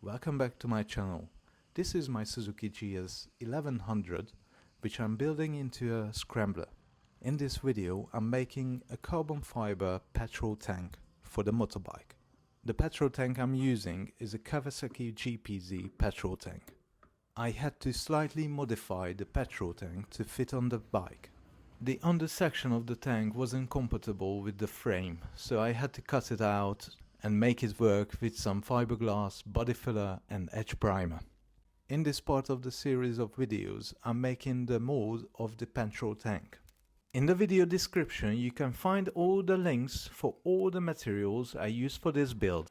Welcome back to my channel. This is my Suzuki GS1100 which I'm building into a Scrambler. In this video I'm making a carbon fiber petrol tank for the motorbike. The petrol tank I'm using is a Kawasaki GPZ petrol tank. I had to slightly modify the petrol tank to fit on the bike. The under section of the tank wasn't compatible with the frame, so I had to cut it out and make it work with some fiberglass, body filler and edge primer. In this part of the series of videos, I'm making the mold of the petrol tank. In the video description you can find all the links for all the materials I use for this build.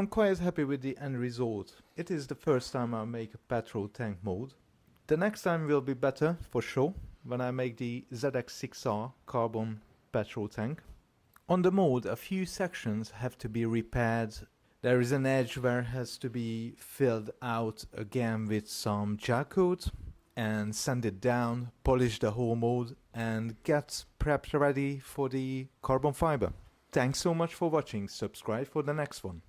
I'm quite happy with the end result. It is the first time I make a petrol tank mold. The next time will be better for sure, when I make the ZRCarbon petrol tank. On the mold, a few sections have to be repaired. There is an edge where it has to be filled out again with some gel coat and sand it down, polish the whole mold and get prepped ready for the carbon fiber. Thanks so much for watching. Subscribe for the next one.